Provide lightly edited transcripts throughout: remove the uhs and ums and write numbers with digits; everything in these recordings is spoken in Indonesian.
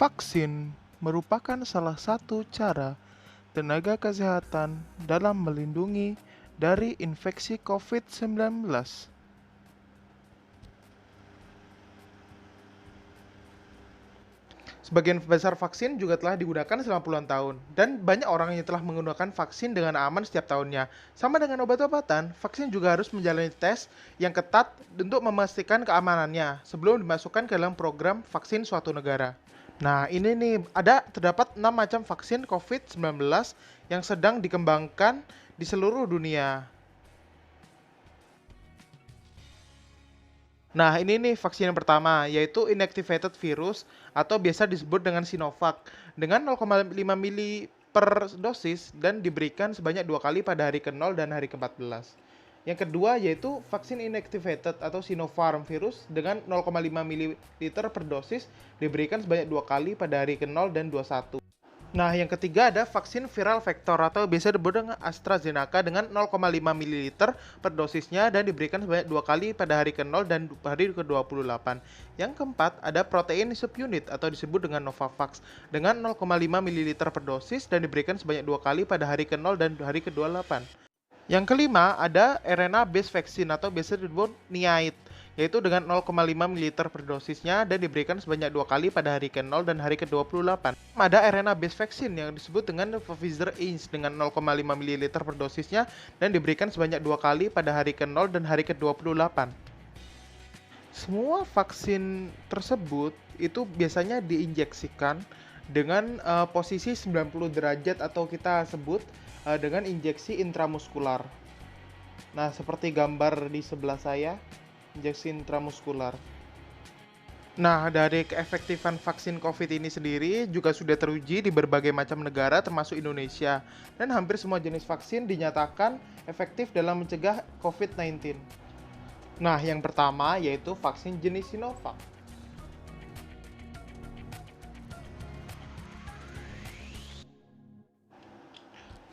Vaksin merupakan salah satu cara tenaga kesehatan dalam melindungi dari infeksi COVID-19. Sebagian besar vaksin juga telah digunakan selama puluhan tahun, dan banyak orang yang telah menggunakan vaksin dengan aman setiap tahunnya. Sama dengan obat-obatan, vaksin juga harus menjalani tes yang ketat untuk memastikan keamanannya sebelum dimasukkan ke dalam program vaksin suatu negara. Nah, ini nih, terdapat 6 macam vaksin COVID-19 yang sedang dikembangkan di seluruh dunia. Nah, ini nih vaksin yang pertama, yaitu inactivated virus atau biasa disebut dengan Sinovac dengan 0,5 mili per dosis dan diberikan sebanyak 2 kali pada hari ke-0 dan hari ke-14. Yang kedua yaitu vaksin inactivated atau Sinopharm virus dengan 0,5 ml per dosis diberikan sebanyak 2 kali pada hari ke-0 dan 21. Nah, yang ketiga ada vaksin viral vektor atau biasa disebut dengan AstraZeneca dengan 0,5 ml per dosisnya dan diberikan sebanyak 2 kali pada hari ke-0 dan hari ke-28. Yang keempat ada protein subunit atau disebut dengan Novavax dengan 0,5 ml per dosis dan diberikan sebanyak 2 kali pada hari ke-0 dan hari ke-28. Yang kelima ada RNA based vaccine atau biasa disebut NIAID, yaitu dengan 0,5 ml per dosisnya dan diberikan sebanyak 2 kali pada hari ke-0 dan hari ke-28. Ada RNA based vaccine yang disebut dengan Pfizer-BioNTech dengan 0,5 ml per dosisnya dan diberikan sebanyak 2 kali pada hari ke-0 dan hari ke-28. Semua vaksin tersebut itu biasanya diinjeksikan dengan posisi 90 derajat atau kita sebut dengan injeksi intramuskular. Nah, seperti gambar di sebelah saya, injeksi intramuskular. Nah, dari keefektifan vaksin COVID ini sendiri juga sudah teruji di berbagai macam negara termasuk Indonesia. Dan hampir semua jenis vaksin dinyatakan efektif dalam mencegah COVID-19. Nah, yang pertama yaitu vaksin jenis Sinovac.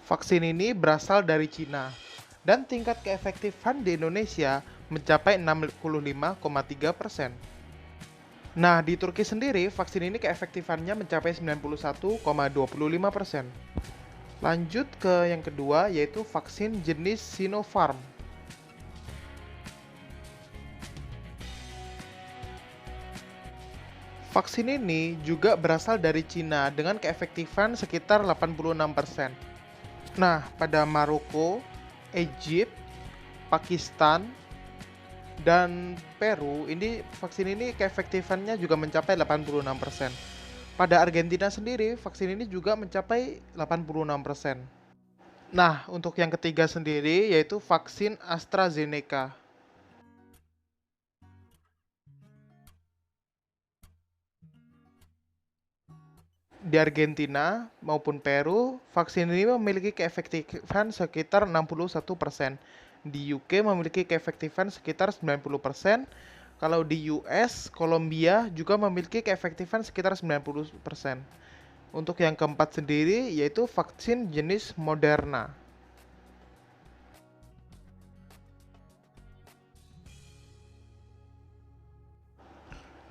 Vaksin ini berasal dari Cina dan tingkat keefektifan di Indonesia mencapai 65,3%. Nah, di Turki sendiri, vaksin ini keefektifannya mencapai 91,25%. Lanjut ke yang kedua, yaitu vaksin jenis Sinopharm. Vaksin ini juga berasal dari Cina dengan keefektifan sekitar 86%. Nah, pada Maroko, Egypt, Pakistan, dan Peru, vaksin ini keefektifannya juga mencapai 86%. Pada Argentina sendiri, vaksin ini juga mencapai 86%. Nah, untuk yang ketiga sendiri yaitu vaksin AstraZeneca. Di Argentina maupun Peru, vaksin ini memiliki keefektifan sekitar 61%. Di UK memiliki keefektifan sekitar 90%. Kalau di US, Kolombia juga memiliki keefektifan sekitar 90%. Untuk yang keempat sendiri yaitu vaksin jenis Moderna.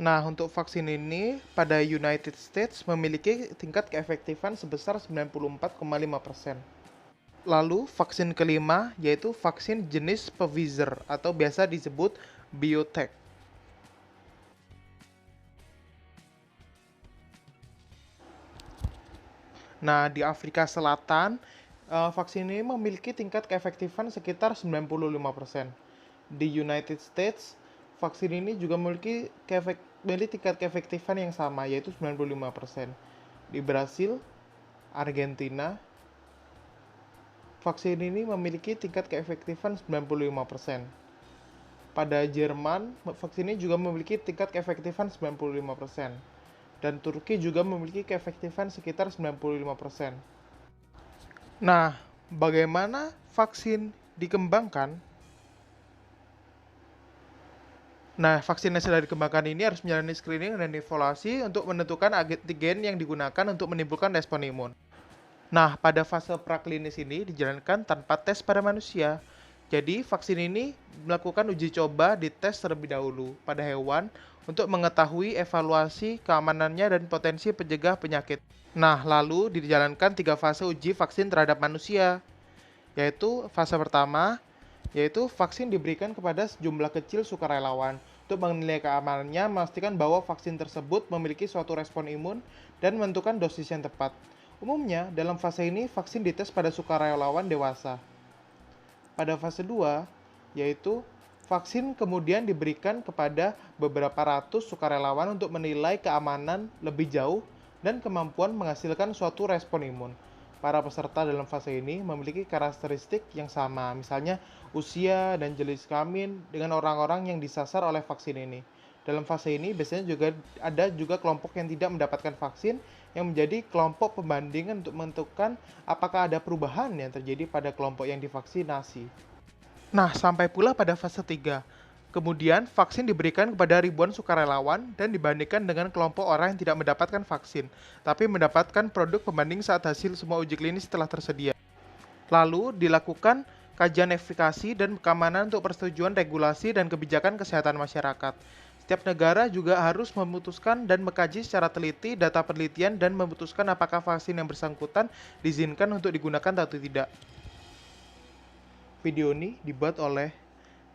Nah, untuk vaksin ini pada United States memiliki tingkat keefektifan sebesar 94,5%. Lalu, vaksin kelima yaitu vaksin jenis Pfizer atau biasa disebut BioNTech. Nah, di Afrika Selatan, vaksin ini memiliki tingkat keefektifan sekitar 95%. Di United States, vaksin ini juga memiliki tingkat keefektifan yang sama, yaitu 95%. Di Brasil, Argentina, vaksin ini memiliki tingkat keefektifan 95%. Pada Jerman, vaksin ini juga memiliki tingkat keefektifan 95%. Dan Turki juga memiliki keefektifan sekitar 95%. Nah, bagaimana vaksin dikembangkan? Nah, vaksin yang sudah dikembangkan ini harus menjalani screening dan evaluasi untuk menentukan antigen yang digunakan untuk menimbulkan respon imun. Nah, pada fase praklinis ini dijalankan tanpa tes pada manusia. Jadi, vaksin ini melakukan uji coba di tes terlebih dahulu pada hewan untuk mengetahui evaluasi keamanannya dan potensi pencegah penyakit. Nah, lalu dijalankan 3 fase uji vaksin terhadap manusia, yaitu fase pertama, yaitu vaksin diberikan kepada sejumlah kecil sukarelawan. Untuk menilai keamanannya, memastikan bahwa vaksin tersebut memiliki suatu respon imun dan menentukan dosis yang tepat. Umumnya, dalam fase ini, vaksin dites pada sukarelawan dewasa. Pada fase 2, yaitu vaksin kemudian diberikan kepada beberapa ratus sukarelawan untuk menilai keamanan lebih jauh dan kemampuan menghasilkan suatu respon imun. Para peserta dalam fase ini memiliki karakteristik yang sama, misalnya usia dan jenis kelamin dengan orang-orang yang disasar oleh vaksin ini. Dalam fase ini biasanya juga ada kelompok yang tidak mendapatkan vaksin yang menjadi kelompok pembandingan untuk menentukan apakah ada perubahan yang terjadi pada kelompok yang divaksinasi. Nah, sampai pula pada fase 3. Kemudian, vaksin diberikan kepada ribuan sukarelawan dan dibandingkan dengan kelompok orang yang tidak mendapatkan vaksin, tapi mendapatkan produk pembanding saat hasil semua uji klinis telah tersedia. Lalu, dilakukan kajian efikasi dan keamanan untuk persetujuan regulasi dan kebijakan kesehatan masyarakat. Setiap negara juga harus memutuskan dan mengkaji secara teliti data penelitian dan memutuskan apakah vaksin yang bersangkutan diizinkan untuk digunakan atau tidak. Video ini dibuat oleh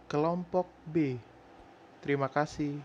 kelompok B. Terima kasih.